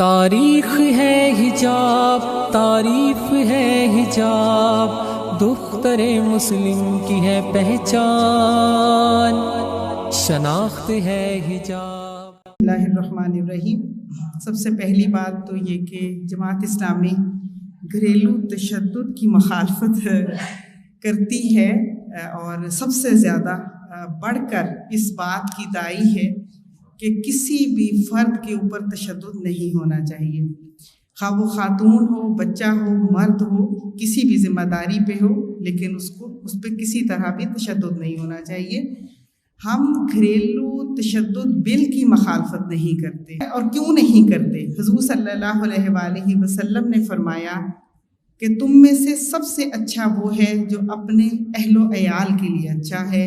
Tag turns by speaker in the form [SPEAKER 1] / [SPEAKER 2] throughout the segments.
[SPEAKER 1] تاریخ ہے حجاب، تعریف ہے حجاب، دختر مسلم کی ہے پہچان، شناخت ہے حجاب۔
[SPEAKER 2] بسم اللہ الرحمن الرحیم۔ سب سے پہلی بات تو یہ کہ جماعت اسلامی گھریلو تشدد کی مخالفت کرتی ہے اور سب سے زیادہ بڑھ کر اس بات کی داعی ہے کہ کسی بھی فرد کے اوپر تشدد نہیں ہونا چاہیے، خواہ وہ خاتون ہو، بچہ ہو، مرد ہو، کسی بھی ذمہ داری پہ ہو، لیکن اس پہ کسی طرح بھی تشدد نہیں ہونا چاہیے۔ ہم گھریلو تشدد بل کی مخالفت نہیں کرتے، اور کیوں نہیں کرتے؟ حضور صلی اللہ علیہ وآلہ وسلم نے فرمایا کہ تم میں سے سب سے اچھا وہ ہے جو اپنے اہل و عیال کے لیے اچھا ہے،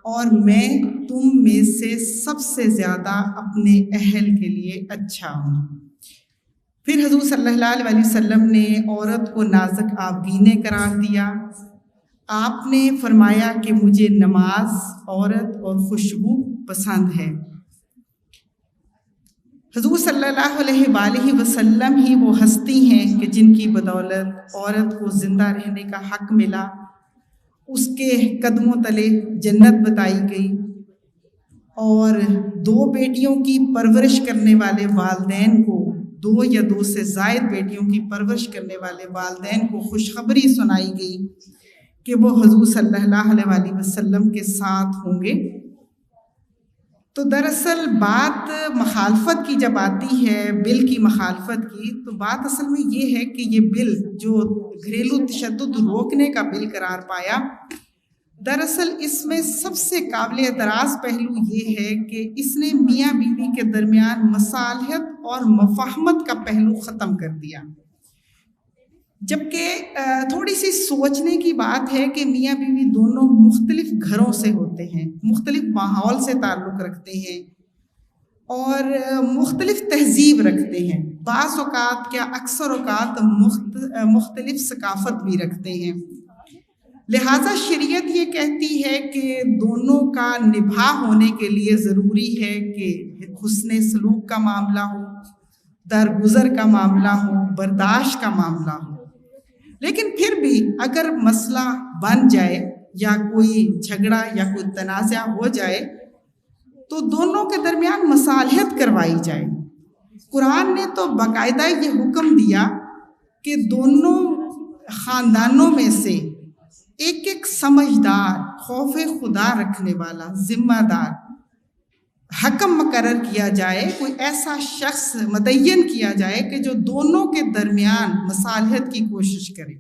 [SPEAKER 2] اور میں تم میں سے سب سے زیادہ اپنے اہل کے لیے اچھا ہوں۔ پھر حضور صلی اللہ علیہ وسلم نے عورت کو نازک آبگینے قرار دیا۔ آپ نے فرمایا کہ مجھے نماز، عورت اور خوشبو پسند ہے۔ حضور صلی اللہ علیہ وآلہ وسلم ہی وہ ہستی ہیں کہ جن کی بدولت عورت کو زندہ رہنے کا حق ملا، اس کے قدموں تلے جنت بتائی گئی، اور دو بیٹیوں کی پرورش کرنے والے والدین کو، دو یا دو سے زائد بیٹیوں کی پرورش کرنے والے والدین کو خوشخبری سنائی گئی کہ وہ حضور صلی اللہ علیہ وآلہ وسلم کے ساتھ ہوں گے۔ تو دراصل بات مخالفت کی جب آتی ہے، بل کی مخالفت کی، تو بات اصل میں یہ ہے کہ یہ بل جو گھریلو تشدد روکنے کا بل قرار پایا، دراصل اس میں سب سے قابل اعتراض پہلو یہ ہے کہ اس نے میاں بیوی کے درمیان مصالحت اور مفاہمت کا پہلو ختم کر دیا، جبکہ تھوڑی سی سوچنے کی بات ہے کہ میاں بیوی دونوں مختلف گھروں سے ہوتے ہیں، مختلف ماحول سے تعلق رکھتے ہیں اور مختلف تہذیب رکھتے ہیں، بعض اوقات کیا اکثر اوقات مختلف ثقافت بھی رکھتے ہیں۔ لہٰذا شریعت یہ کہتی ہے کہ دونوں کا نبھا ہونے کے لیے ضروری ہے کہ حسن سلوک کا معاملہ ہو، درگزر کا معاملہ ہو، برداشت کا معاملہ ہو۔ لیکن پھر بھی اگر مسئلہ بن جائے یا کوئی جھگڑا یا کوئی تنازع ہو جائے تو دونوں کے درمیان مصالحت کروائی جائے۔ قرآن نے تو باقاعدہ یہ حکم دیا کہ دونوں خاندانوں میں سے ایک ایک سمجھدار، خوف خدا رکھنے والا، ذمہ دار حکم مقرر کیا جائے، کوئی ایسا شخص متعین کیا جائے کہ جو دونوں کے درمیان مصالحت کی کوشش کرے،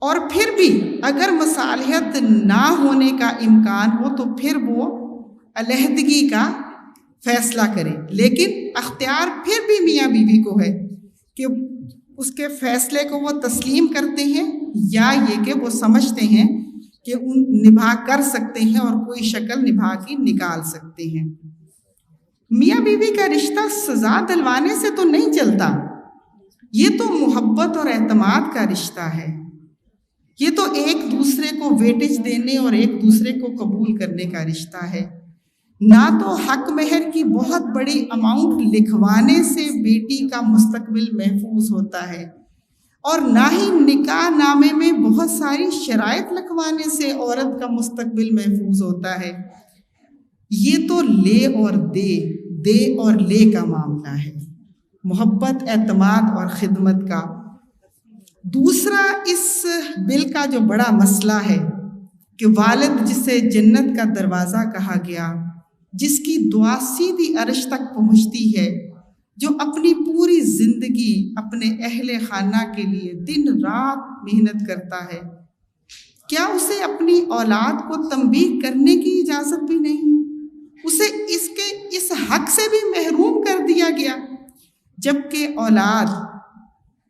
[SPEAKER 2] اور پھر بھی اگر مصالحت نہ ہونے کا امکان ہو تو پھر وہ علیحدگی کا فیصلہ کرے، لیکن اختیار پھر بھی میاں بیوی کو ہے کہ اس کے فیصلے کو وہ تسلیم کرتے ہیں یا یہ کہ وہ سمجھتے ہیں کہ ان نبھا کر سکتے ہیں اور کوئی شکل نبھا کی نکال سکتے ہیں۔ میاں بیوی کا رشتہ سزا دلوانے سے تو نہیں چلتا، یہ تو محبت اور اعتماد کا رشتہ ہے، یہ تو ایک دوسرے کو ویٹیج دینے اور ایک دوسرے کو قبول کرنے کا رشتہ ہے۔ نہ تو حق مہر کی بہت بڑی اماؤنٹ لکھوانے سے بیٹی کا مستقبل محفوظ ہوتا ہے، اور نہ ہی نکاح نامے میں بہت ساری شرائط لکھوانے سے عورت کا مستقبل محفوظ ہوتا ہے۔ یہ تو لے اور دے اور لے کا معاملہ ہے، محبت، اعتماد اور خدمت کا۔ دوسرا اس بل کا جو بڑا مسئلہ ہے کہ والد جسے جنت کا دروازہ کہا گیا، جس کی دعا سیدھی عرش تک پہنچتی ہے، جو اپنی پوری زندگی اپنے اہل خانہ کے لیے دن رات محنت کرتا ہے، کیا اسے اپنی اولاد کو تنبیہ کرنے کی اجازت بھی نہیں؟ اسے اس حق سے بھی محروم کر دیا گیا، جبکہ اولاد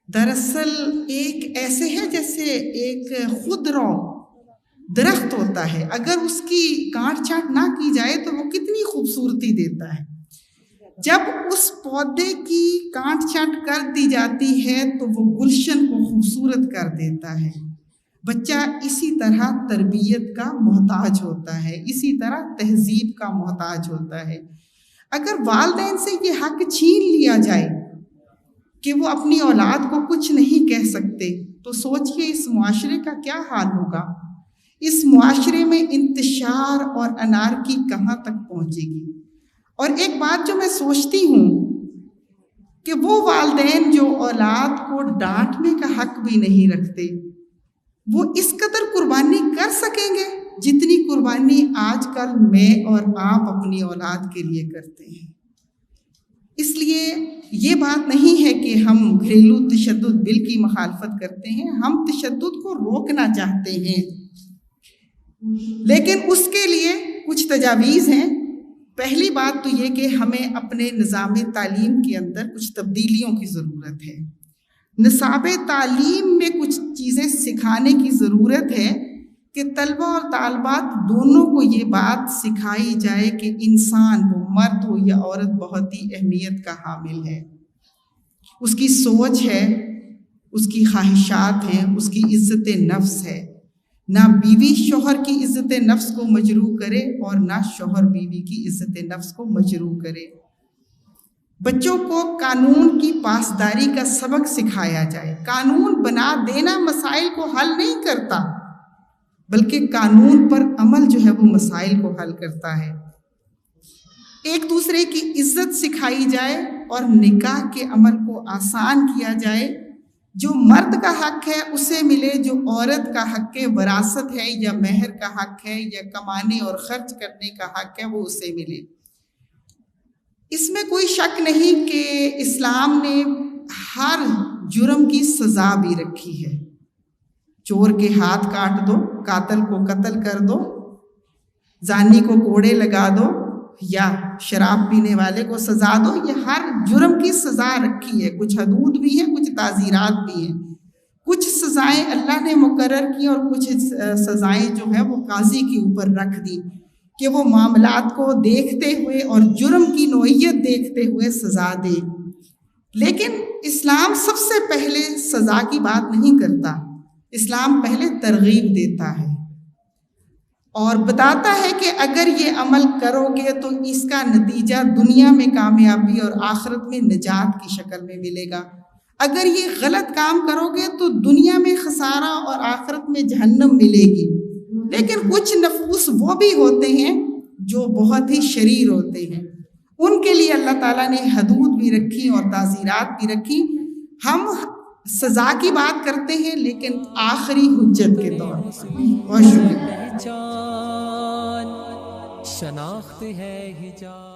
[SPEAKER 2] دراصل ایک ایسے ہے جیسے ایک خودرو درخت ہوتا ہے، اگر اس کی کاٹ چھانٹ نہ کی جائے تو وہ کتنی خوبصورتی دیتا ہے۔ جب اس پودے کی کاٹ چھانٹ کر دی جاتی ہے تو وہ گلشن کو خوبصورت کر دیتا ہے۔ بچہ اسی طرح تربیت کا محتاج ہوتا ہے، اسی طرح تہذیب کا محتاج ہوتا ہے۔ اگر والدین سے یہ حق چھین لیا جائے کہ وہ اپنی اولاد کو کچھ نہیں کہہ سکتے تو سوچئے اس معاشرے کا کیا حال ہوگا۔ اس معاشرے میں انتشار اور انارکی کہاں تک پہنچے گی۔ اور ایک بات جو میں سوچتی ہوں کہ وہ والدین جو اولاد کو ڈانٹنے کا حق بھی نہیں رکھتے، وہ اس قدر قربانی کر سکیں گے جتنی قربانی آج کل میں اور آپ اپنی اولاد کے لیے کرتے ہیں۔ اس لیے یہ بات نہیں ہے کہ ہم گھریلو تشدد بل کی مخالفت کرتے ہیں، ہم تشدد کو روکنا چاہتے ہیں، لیکن اس کے لیے کچھ تجاویز ہیں۔ پہلی بات تو یہ کہ ہمیں اپنے نظام تعلیم کے اندر کچھ تبدیلیوں کی ضرورت ہے۔ نصاب تعلیم میں کچھ چیزیں سکھانے کی ضرورت ہے کہ طلبہ اور طالبات دونوں کو یہ بات سکھائی جائے کہ انسان، وہ مرد ہو یا عورت، بہت ہی اہمیت کا حامل ہے۔ اس کی سوچ ہے، اس کی خواہشات ہیں، اس کی عزت نفس ہے۔ نہ بیوی شوہر کی عزت نفس کو مجروح کرے اور نہ شوہر بیوی کی عزت نفس کو مجروح کرے۔ بچوں کو قانون کی پاسداری کا سبق سکھایا جائے۔ قانون بنا دینا مسائل کو حل نہیں کرتا، بلکہ قانون پر عمل جو ہے وہ مسائل کو حل کرتا ہے۔ ایک دوسرے کی عزت سکھائی جائے اور نکاح کے عمل کو آسان کیا جائے۔ جو مرد کا حق ہے اسے ملے، جو عورت کا حق ہے، وراثت ہے یا مہر کا حق ہے یا کمانے اور خرچ کرنے کا حق ہے، وہ اسے ملے۔ اس میں کوئی شک نہیں کہ اسلام نے ہر جرم کی سزا بھی رکھی ہے۔ چور کے ہاتھ کاٹ دو، قاتل کو قتل کر دو، زانی کو کوڑے لگا دو یا شراب پینے والے کو سزا دو، یہ ہر جرم کی سزا رکھی ہے۔ کچھ حدود بھی ہیں، کچھ تعزیرات بھی ہیں۔ کچھ سزائیں اللہ نے مقرر کی اور کچھ سزائیں جو ہیں وہ قاضی کے اوپر رکھ دی کہ وہ معاملات کو دیکھتے ہوئے اور جرم کی نوعیت دیکھتے ہوئے سزا دے۔ لیکن اسلام سب سے پہلے سزا کی بات نہیں کرتا، اسلام پہلے ترغیب دیتا ہے اور بتاتا ہے کہ اگر یہ عمل کرو گے تو اس کا نتیجہ دنیا میں کامیابی اور آخرت میں نجات کی شکل میں ملے گا۔ اگر یہ غلط کام کرو گے تو دنیا میں خسارہ اور آخرت میں جہنم ملے گی۔ لیکن کچھ نفوس وہ بھی ہوتے ہیں جو بہت ہی شریر ہوتے ہیں، ان کے لیے اللہ تعالیٰ نے حدود بھی رکھی اور تعزیرات بھی رکھی۔ ہم سزا کی بات کرتے ہیں لیکن آخری حجت کے طور پر۔ بہت شکریہ۔
[SPEAKER 1] شناخت ہے حجاب۔